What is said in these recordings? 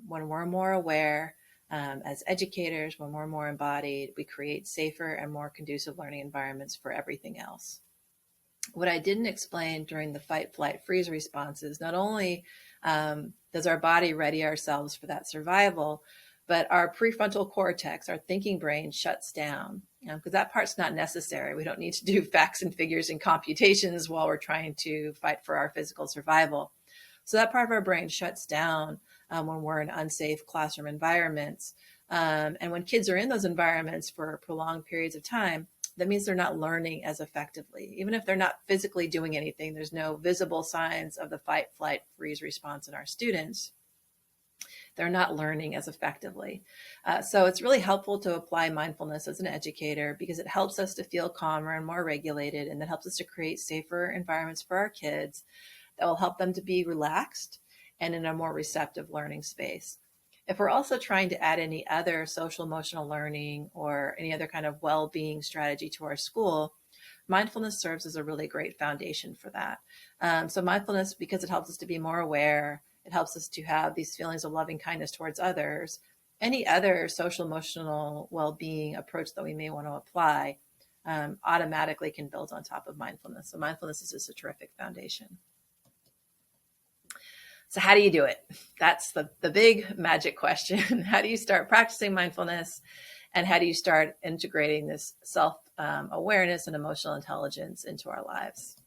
When we're more aware, as educators, when we're more embodied, we create safer and more conducive learning environments for everything else. What I didn't explain during the fight, flight, freeze responses, not only does our body ready ourselves for that survival, but our prefrontal cortex, our thinking brain, shuts down, because that part's not necessary. We don't need to do facts and figures and computations while we're trying to fight for our physical survival. So that part of our brain shuts down when we're in unsafe classroom environments. And when kids are in those environments for prolonged periods of time, that means they're not learning as effectively. Even if they're not physically doing anything, there's no visible signs of the fight, flight, freeze response in our students. They're not learning as effectively. So it's really helpful to apply mindfulness as an educator because it helps us to feel calmer and more regulated, and that helps us to create safer environments for our kids that will help them to be relaxed and in a more receptive learning space. If we're also trying to add any other social emotional learning or any other kind of well-being strategy to our school, mindfulness serves as a really great foundation for that. So mindfulness, because it helps us to be more aware, it helps us to have these feelings of loving kindness towards others. Any other social emotional well-being approach that we may want to apply automatically can build on top of mindfulness. So mindfulness is just a terrific foundation. So how do you do it? That's the big magic question. How do you start practicing mindfulness? And how do you start integrating this self-awareness and emotional intelligence into our lives?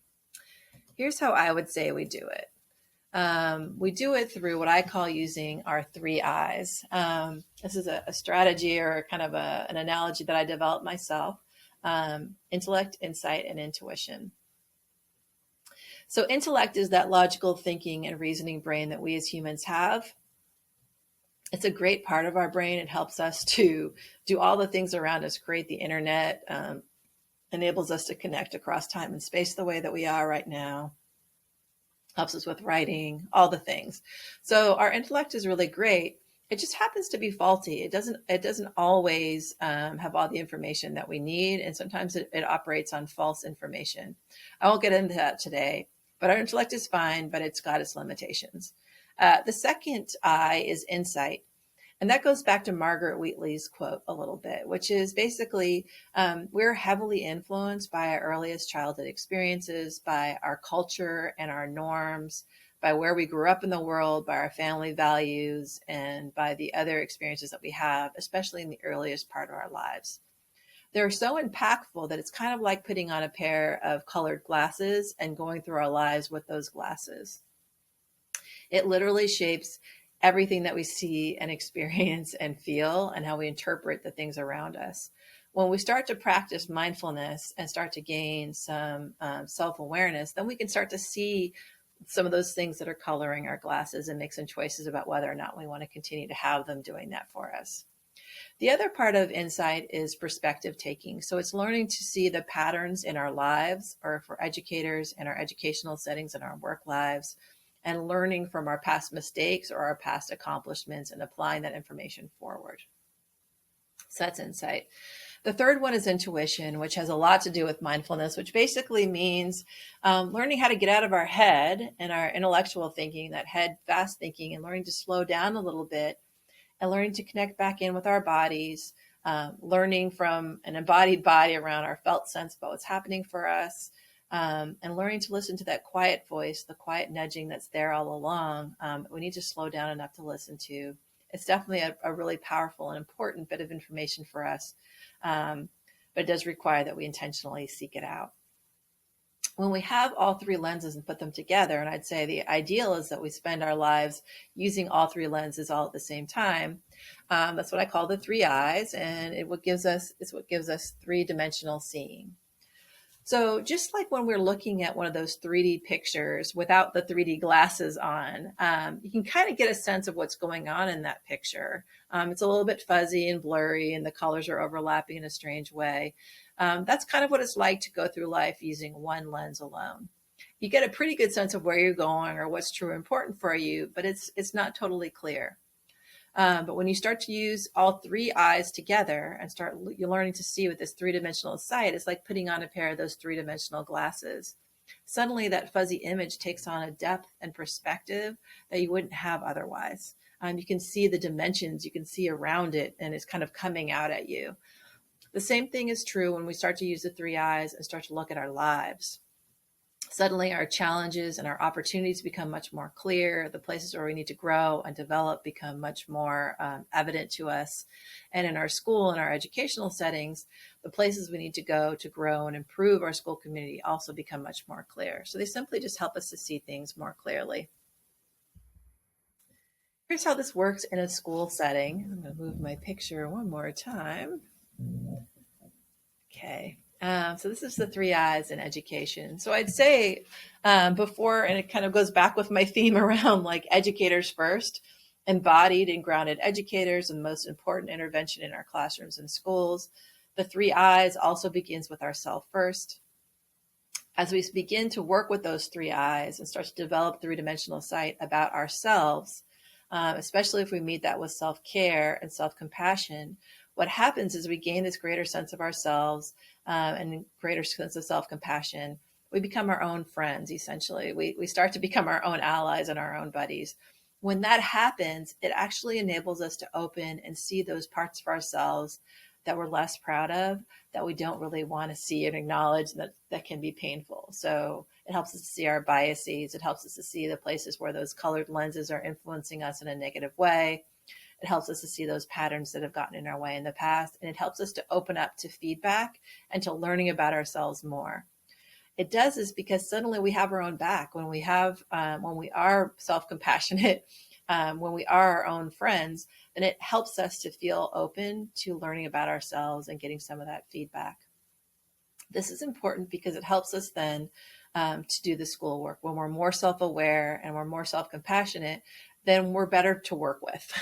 Here's how I would say we do it. We do it through what I call using our 3 eyes. This is a strategy or kind of an analogy that I developed myself. Intellect, insight, and intuition. So intellect is that logical thinking and reasoning brain that we as humans have. It's a great part of our brain. It helps us to do all the things around us, create the internet, enables us to connect across time and space the way that we are right now, helps us with writing, all the things. So our intellect is really great. It just happens to be faulty. It doesn't always have all the information that we need. And sometimes it operates on false information. I won't get into that today, but our intellect is fine, but it's got its limitations. The second eye is insight. And that goes back to Margaret Wheatley's quote a little bit, which is basically we're heavily influenced by our earliest childhood experiences, by our culture and our norms, by where we grew up in the world, by our family values, and by the other experiences that we have, especially in the earliest part of our lives. They're so impactful that it's kind of like putting on a pair of colored glasses and going through our lives with those glasses. It literally shapes everything that we see and experience and feel and how we interpret the things around us. When we start to practice mindfulness and start to gain some self-awareness, then we can start to see some of those things that are coloring our glasses and make some choices about whether or not we want to continue to have them doing that for us. The other part of insight is perspective taking. So it's learning to see the patterns in our lives, or for educators in our educational settings and our work lives, and learning from our past mistakes or our past accomplishments and applying that information forward. So that's insight. The third one is intuition, which has a lot to do with mindfulness, which basically means learning how to get out of our head and our intellectual thinking, that head fast thinking, and learning to slow down a little bit and learning to connect back in with our bodies, learning from an embodied body around our felt sense about what's happening for us, and learning to listen to that quiet voice, the quiet nudging that's there all along. We need to slow down enough to listen to. It's definitely a really powerful and important bit of information for us, but it does require that we intentionally seek it out. When we have all 3 lenses and put them together, and I'd say the ideal is that we spend our lives using all 3 lenses all at the same time. That's what I call the 3 eyes, and it's what gives us 3-dimensional seeing. So just like when we're looking at one of those 3D pictures without the 3D glasses on, you can kind of get a sense of what's going on in that picture. It's a little bit fuzzy and blurry, and the colors are overlapping in a strange way. That's kind of what it's like to go through life using one lens alone. You get a pretty good sense of where you're going or what's true and important for you, but it's not totally clear. But when you start to use all 3 eyes together and you're learning to see with this 3-dimensional sight, it's like putting on a pair of those 3-dimensional glasses. suddenly that fuzzy image takes on a depth and perspective that you wouldn't have otherwise. You can see the dimensions, you can see around it, and it's kind of coming out at you. The same thing is true when we start to use the three eyes and start to look at our lives. Suddenly our challenges and our opportunities become much more clear. The places where we need to grow and develop become much more evident to us. And in our school and our educational settings, the places we need to go to grow and improve our school community also become much more clear. So they simply just help us to see things more clearly. Here's how this works in a school setting. I'm going to move my picture one more time. Okay. So this is the three eyes in education. So I'd say before, and it kind of goes back with my theme around like educators first, embodied and grounded educators, and the most important intervention in our classrooms and schools. The three eyes also begins with ourself first. As we begin to work with those three eyes and start to develop three-dimensional sight about ourselves, especially if we meet that with self-care and self-compassion, what happens is we gain this greater sense of ourselves and greater sense of self-compassion. We become our own friends, essentially. We start to become our own allies and our own buddies. When that happens, it actually enables us to open and see those parts of ourselves that we're less proud of, that we don't really want to see and acknowledge, that can be painful. So it helps us to see our biases. It helps us to see the places where those colored lenses are influencing us in a negative way. It helps us to see those patterns that have gotten in our way in the past. And it helps us to open up to feedback and to learning about ourselves more. It does this because suddenly we have our own back. When we are self-compassionate, when we are our own friends, then it helps us to feel open to learning about ourselves and getting some of that feedback. This is important because it helps us then to do the schoolwork. When we're more self-aware and we're more self-compassionate, then we're better to work with.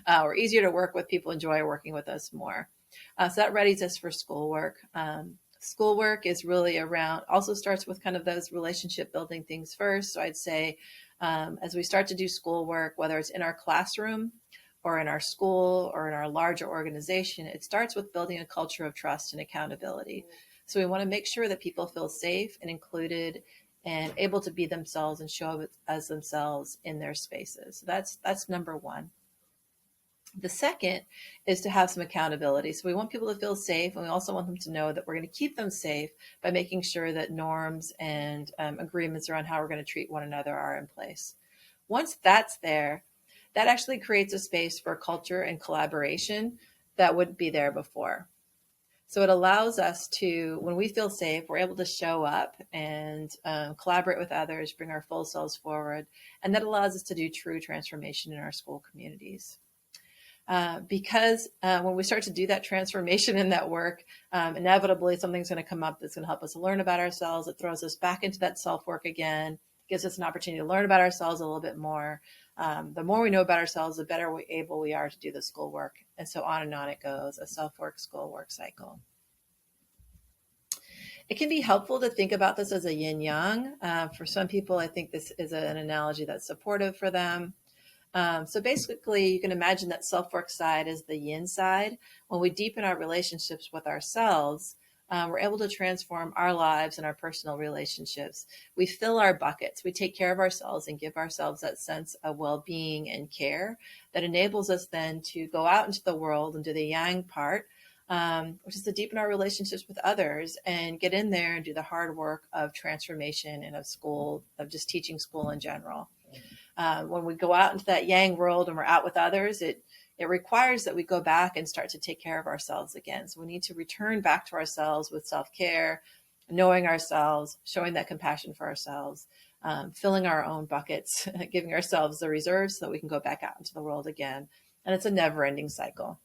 We're easier to work with. People enjoy working with us more. So that readies us for schoolwork. Schoolwork is really also starts with kind of those relationship building things first. So I'd say as we start to do schoolwork, whether it's in our classroom or in our school or in our larger organization, it starts with building a culture of trust and accountability. So we want to make sure that people feel safe and included and able to be themselves and show up as themselves in their spaces. So that's number one. The second is to have some accountability. So we want people to feel safe, and we also want them to know that we're going to keep them safe by making sure that norms and agreements around how we're going to treat one another are in place. Once that's there, that actually creates a space for culture and collaboration that wouldn't be there before. So it allows us to, when we feel safe, we're able to show up and collaborate with others, bring our full selves forward, and that allows us to do true transformation in our school communities. Because when we start to do that transformation and that work, inevitably something's going to come up that's going to help us learn about ourselves. It throws us back into that self-work again, gives us an opportunity to learn about ourselves a little bit more. The more we know about ourselves, the better able we are to do the schoolwork. And so on and on it goes, a self-work, schoolwork cycle. It can be helpful to think about this as a yin yang. For some people, I think this is an analogy that's supportive for them. So basically, you can imagine that self-work side is the yin side. When we deepen our relationships with ourselves, we're able to transform our lives and our personal relationships. We fill our buckets. We take care of ourselves and give ourselves that sense of well-being and care that enables us then to go out into the world and do the yang part, which is to deepen our relationships with others and get in there and do the hard work of transformation and of school, of just teaching school in general. When we go out into that yang world and we're out with others, it requires that we go back and start to take care of ourselves again. So we need to return back to ourselves with self-care, knowing ourselves, showing that compassion for ourselves, filling our own buckets, giving ourselves the reserves so that we can go back out into the world again. And it's a never-ending cycle.